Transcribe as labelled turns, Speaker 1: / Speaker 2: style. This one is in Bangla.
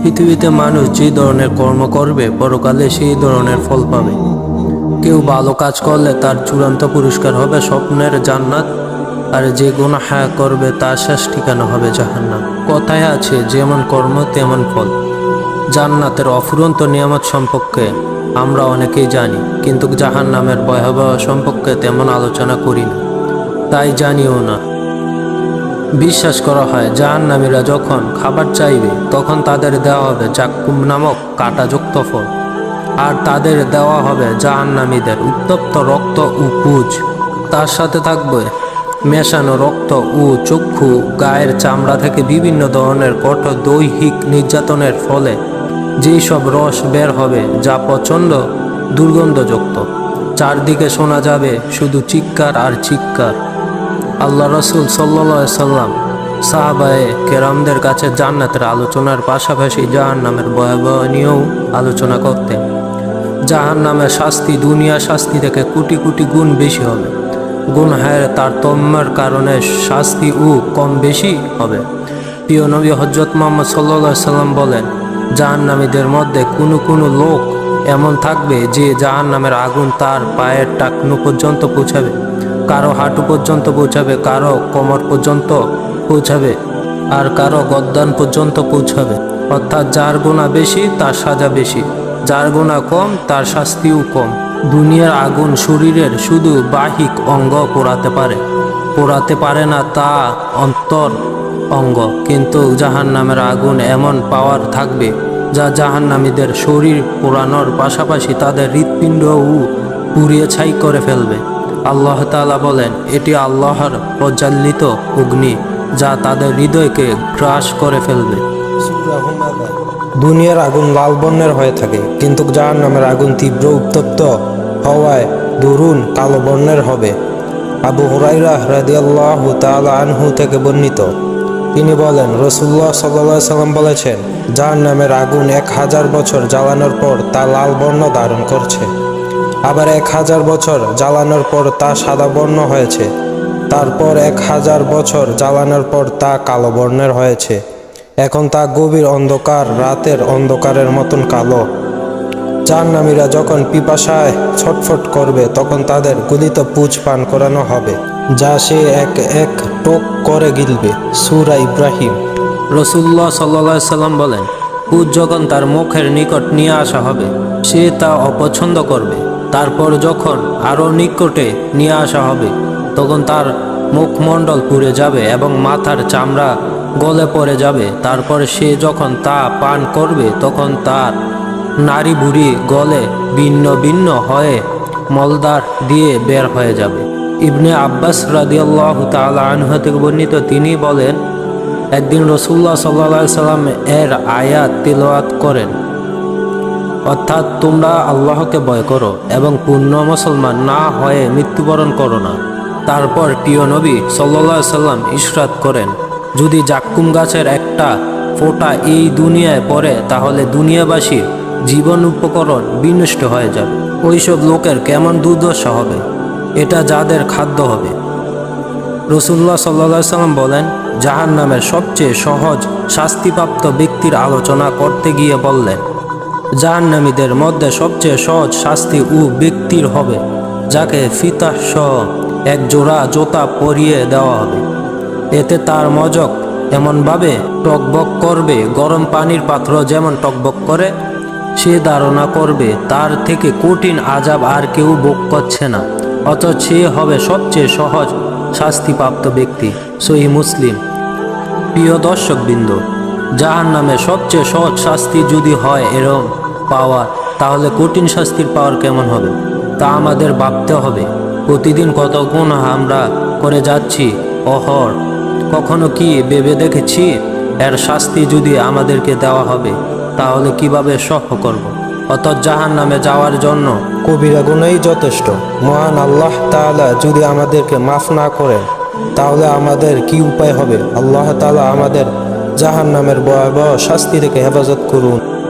Speaker 1: পৃথিবীতে মানুষ যে ধরনের কর্ম করবে পরকালে সেই ধরনের ফল পাবে। কেউ ভালো কাজ করলে তার চূড়ান্ত পুরস্কার হবে স্বপ্নের জান্নাত, আর যে গুনাহ করবে তার শেষ ঠিকানা হবে জাহান্নাম। কথায় আছে, যেমন কর্ম তেমন ফল। জান্নাতের অফুরন্ত নিয়ামত সম্পর্কে আমরা অনেকেই জানি, কিন্তু জাহান্নামের ভয়াবহ সম্পর্কে তেমন আলোচনা করি না, তাই জানিও না। বিশ্বাস করা হয় জাহান্নামীরা যখন খাবার চাইবে তখন তাদের দেওয়া হবে জাক্কুম নামক কাঁটাযুক্ত ফল, আর তাদের দেওয়া হবে জাহান্নামীদের উত্তপ্ত রক্ত ও পুজ। তার সাথে থাকবে মেশানো রক্ত ও চক্ষু। গায়ের চামড়া থেকে বিভিন্ন ধরনের কঠোর দৈহিক নির্যাতনের ফলে যেই সব রস বের হবে যা প্রচণ্ড দুর্গন্ধযুক্ত। চারদিকে শোনা যাবে শুধু চিৎকার আর চিৎকার। আল্লাহ রসুল সাল্লাল্লাহু আলাইহি সাল্লাম সাহাবায়ে কেরামদের কাছে জান্নাতের আলোচনার পাশাপাশি জাহান্নামের ভয়াবহ নিয়েও আলোচনা করতেন। জাহান্নামের শাস্তি দুনিয়া শাস্তি থেকে কোটি কোটি গুণ বেশি হবে। গুনাহের তারতম্যের কারণে শাস্তিও কম বেশি হবে। প্রিয় নবী হযরত মুহাম্মদ সাল্লাল্লাহু আলাইহি সাল্লাম বলেন, জাহান্নামীদের মধ্যে কোনো লোক এমন থাকবে যে জাহান্নামের আগুন তার পায়ের টাকনু পর্যন্ত পৌঁছাবে, কারো হাঁটু পর্যন্ত পৌঁছাবে, কারো কোমর পর্যন্ত পৌঁছাবে, আর কারো গর্দান পর্যন্ত পৌঁছাবে। অর্থাৎ যার গুনাহ বেশি তার সাজা বেশি, যার গুনাহ কম তার শাস্তিও কম। দুনিয়ার আগুন শরীরের শুধু বাহ্যিক অঙ্গ পোড়াতে পারে না তা অন্তর অঙ্গ, কিন্তু জাহান্নামের আগুন এমন পাওয়ার থাকবে যা জাহান্নামীদের শরীর পোড়ানোর পাশাপাশি তাদের হৃৎপিণ্ডও পুড়িয়ে ছাই করে ফেলবে। আল্লাহ তাআলা বলেন, এটি আল্লাহর প্রজ্বালিত অগ্নি যা তাদের হৃদয়কে গ্রাস করে ফেলবে।
Speaker 2: দুনিয়ার আগুন লাল বর্ণের হয়ে থাকে, কিন্তু জাহান্নামের আগুন তীব্র উত্তপ্ত হওয়ায় দরুন কালো বর্ণের হবে। আবু হুরায়রা রাদিয়াল্লাহু তাআলা আনহু থেকে বর্ণিত, তিনি বলেন, রাসূলুল্লাহ সাল্লাল্লাহু আলাইহি সাল্লাম বলেছেন, জাহান্নামের আগুন 1000 বছর জ্বালানোর পর তা লাল বর্ণ ধারণ করছে, আবার 1000 বছর জ্বালানোর পর তা সাদা বর্ণ হয়েছে, তারপর 1000 বছর জ্বালানোর পর তা কালো বর্ণের হয়েছে। এখন তা গভীর অন্ধকার, রাতের অন্ধকারের মতন কালো। জাহান্নামীরা যখন পিপাসায় ছটফট করবে তখন তাদের গলিত পুজ পান করানো হবে, যা সে এক এক টোক করে গিলবে। সূরা ইব্রাহিম।
Speaker 1: রাসূলুল্লাহ সাল্লাল্লাহু আলাইহি সাল্লাম বলেন, পুজ যখন তার মুখের নিকট নিয়ে আসা হবে সে তা অপছন্দ করবে। তারপর যখন আরও নিকটে নিয়ে আসা হবে তখন তার মুখমণ্ডল পুড়ে যাবে এবং মাথার চামড়া গলে পড়ে যাবে। তারপর সে যখন তা পান করবে তখন তার নাড়ি ভুঁড়ি গলে ভিন্ন ভিন্ন হয়ে মলদ্বার দিয়ে বের হয়ে যাবে। ইবনে আব্বাস রাদিয়াল্লাহু তাআলা আনহু থেকে বর্ণিত, তিনি বলেন, একদিন রাসূলুল্লাহ সাল্লাল্লাহু আলাইহি সাল্লাম এর আয়াত তিলাওয়াত করেন, অর্থাৎ তোমরা আল্লাহকে ভয় করো এবং পূর্ণ মুসলমান না হয়ে মৃত্যুবরণ করো না। তারপর প্রিয় নবী সাল্লাল্লাহু আলাইহি সাল্লাম ইরশাদ করেন, যদি জাক্কুম গাছের একটা ফোঁটা এই দুনিয়ায় পড়ে তাহলে দুনিয়াবাসীর জীবন উপকরণ বিনষ্ট হয়ে যাবে। ওইসব লোকের কেমন দুর্দশা হবে, এটা যাদের খাদ্য হবে। রাসূলুল্লাহ সাল্লাল্লাহু আলাইহি সাল্লাম বলেন, জাহান্নামের সবচেয়ে সহজ শাস্তিপ্রাপ্ত ব্যক্তির আলোচনা করতে গিয়ে বললেন, জাহান্নামীদের মধ্যে সবচেয়ে সহজ শাস্তি ও ব্যক্তির হবে যাকে ফিতাহ সহ এক জোড়া জোতা পরিয়ে দেওয়া হবে। এতে তার মজক এমনভাবে টকবক করবে, গরম পানির পাত্র যেমন টকবক করে। সে ধারণা করবে তার থেকে কঠিন আযাব আর কেউ ভোগ করছে না, অথচ সে হবে সবচেয়ে সহজ শাস্তিপ্রাপ্ত ব্যক্তি। সহিহ মুসলিম। প্রিয় দর্শকবৃন্দ, জাহান্নামের সবচেয়ে সহজ শাস্তি যদি হয় এরম পাওয়ার, তাহলে কঠিন শাস্তির পাওয়ার কেমন হবে তা আমাদের ভাবতে হবে। প্রতিদিন কত গুনাহ আমরা করে যাচ্ছি অহর, কখনো কি ভেবে দেখেছি এর শাস্তি যদি আমাদেরকে দেওয়া হবে তাহলে কিভাবে সহ্য করব। অর্থাৎ জাহান্নামে যাওয়ার জন্য
Speaker 2: কবিরা গুনাহই যথেষ্ট। মহান আল্লাহ তাআলা যদি আমাদেরকে মাফ না করেন তাহলে আমাদের কি উপায় হবে? আল্লাহ তাআলা আমাদের জাহান্নামের ভয়াবহ শাস্তি থেকে হেফাজত করুন।